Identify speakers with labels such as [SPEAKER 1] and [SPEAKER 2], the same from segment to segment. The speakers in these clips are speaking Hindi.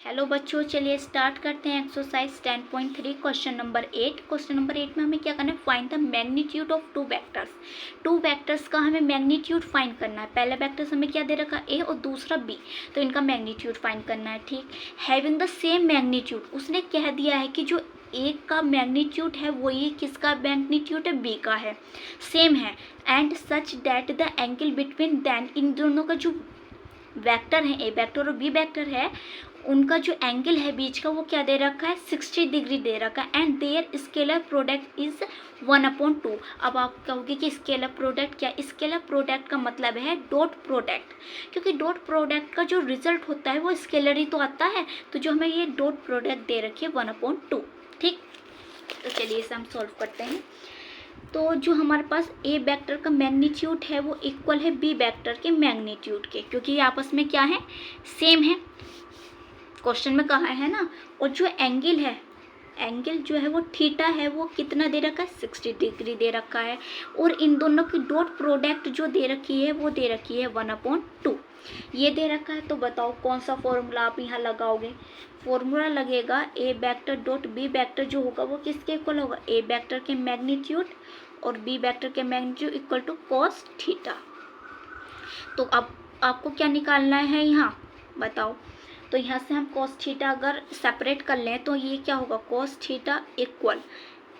[SPEAKER 1] हेलो बच्चों, चलिए स्टार्ट करते हैं exercise 10.3 question number 8। Question number 8 में हमें क्या करना है, find the magnitude of two vectors. Two vectors का हमें मैग्नीट्यूड फाइंड करना है। पहला वेक्टर्स हमें क्या दे रखा है, ए, और दूसरा बी, तो इनका मैग्नीट्यूड फाइंड करना है। ठीक, हैविंग द सेम मैग्नीट्यूड, उसने कह दिया है कि जो एक का मैग्नीट्यूड है वो ये किसका मैग्नीट्यूड है, बी का है, सेम है। And such that the angle between them, इन दोनों का जो वेक्टर है, ए वेक्टर और बी वेक्टर है, उनका जो एंगल है बीच का वो क्या दे रखा है, 60 डिग्री दे रखा है। And their scalar product is 1/2। अब आप कहोगे कि स्केलर प्रोडक्ट क्या, स्केलर प्रोडक्ट का मतलब है डॉट प्रोडक्ट, क्योंकि डॉट प्रोडक्ट का जो रिजल्ट होता है वो स्केलर ही तो आता है। तो जो हमें ये डॉट प्रोडक्ट दे रखी है 1/2। ठीक, तो चलिए इसे हम सॉल्व करते हैं। तो जो हमारे पास ए वेक्टर का मैग्नीट्यूड है वो इक्वल है बी वेक्टर के मैग्नीट्यूड के, क्योंकि ये आपस में क्या है, सेम है, क्वेश्चन में कहा है ना। और जो एंगल है, एंगल जो है वो थीटा है, वो कितना दे रखा है, 60 डिग्री दे रखा है। और इन दोनों की डॉट प्रोडक्ट जो दे रखी है वो दे रखी है 1/2, ये दे रखा है। तो बताओ कौन सा फॉर्मूला आप यहाँ लगाओगे। फॉर्मूला लगेगा A vector dot B vector, जो होगा वो किसके इक्वल होगा, ए वेक्टर के मैग्नीट्यूड और बी वेक्टर के magnitude equal to cos theta. तो अब आपको क्या निकालना है यहाँ, बताओ। तो यहाँ से हम कॉस थीटा अगर सेपरेट कर लें तो ये क्या होगा, cos theta equal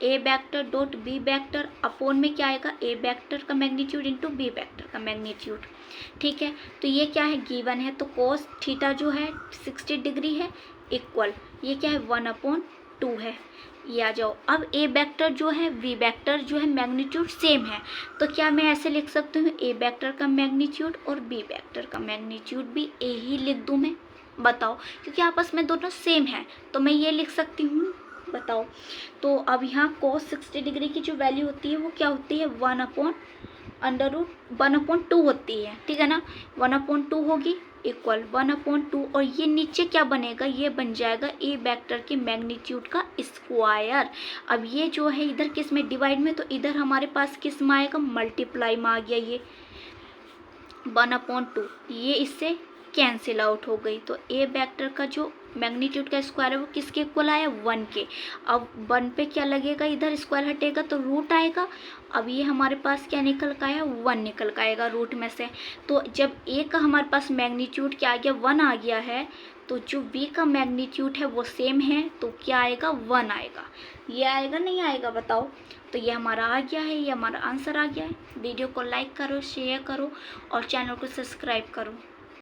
[SPEAKER 1] A vector dot B vector upon में क्या आएगा, ए वेक्टर का मैग्नीट्यूड इंटू बी वेक्टर का मैग्नीट्यूड। ठीक है, तो ये क्या है, गिवन है। तो कॉस थीटा जो है 60 डिग्री है, इक्वल ये क्या है 1/2 है, ये आ जाओ। अब ए वेक्टर जो है वी वेक्टर जो है मैग्नीट्यूड सेम है, तो क्या मैं ऐसे लिख सकती हूँ, ए वेक्टर का मैग्नीट्यूड और बी वेक्टर का मैग्नीट्यूड भी ए ही लिख दूँ मैं, बताओ, क्योंकि आपस में दोनों सेम है तो मैं ये लिख सकती हूँ, बताओ। तो अब यहाँ cos 60 डिग्री की जो वैल्यू होती है वो क्या होती है, 1/2 होती है, ठीक है ना। 1/2 होगी इक्वल 1/2, और ये नीचे क्या बनेगा, ये बन जाएगा ए वेक्टर के मैग्नीट्यूड का स्क्वायर। अब ये जो है इधर किस में, डिवाइड में, तो इधर हमारे पास किस में आएगा, मल्टीप्लाई में आ गया ये 1/2, ये इससे कैंसिल आउट हो गई। तो ए वेक्टर का जो मैग्नीट्यूड का स्क्वायर है वो किसके इक्वल आया, 1 के। अब 1 पे क्या लगेगा, इधर स्क्वायर हटेगा तो रूट आएगा। अब ये हमारे पास क्या निकल का आया, 1 निकल का आएगा रूट में से। तो जब ए का हमारे पास मैग्नीट्यूड क्या आ गया, 1 आ गया है, तो जो बी का मैग्नीट्यूड है वो सेम है, तो क्या आएगा, 1 आएगा। ये आएगा नहीं आएगा, बताओ। तो ये हमारा आ गया है, ये हमारा आंसर आ गया है। वीडियो को लाइक करो, शेयर करो और चैनल को सब्सक्राइब करो।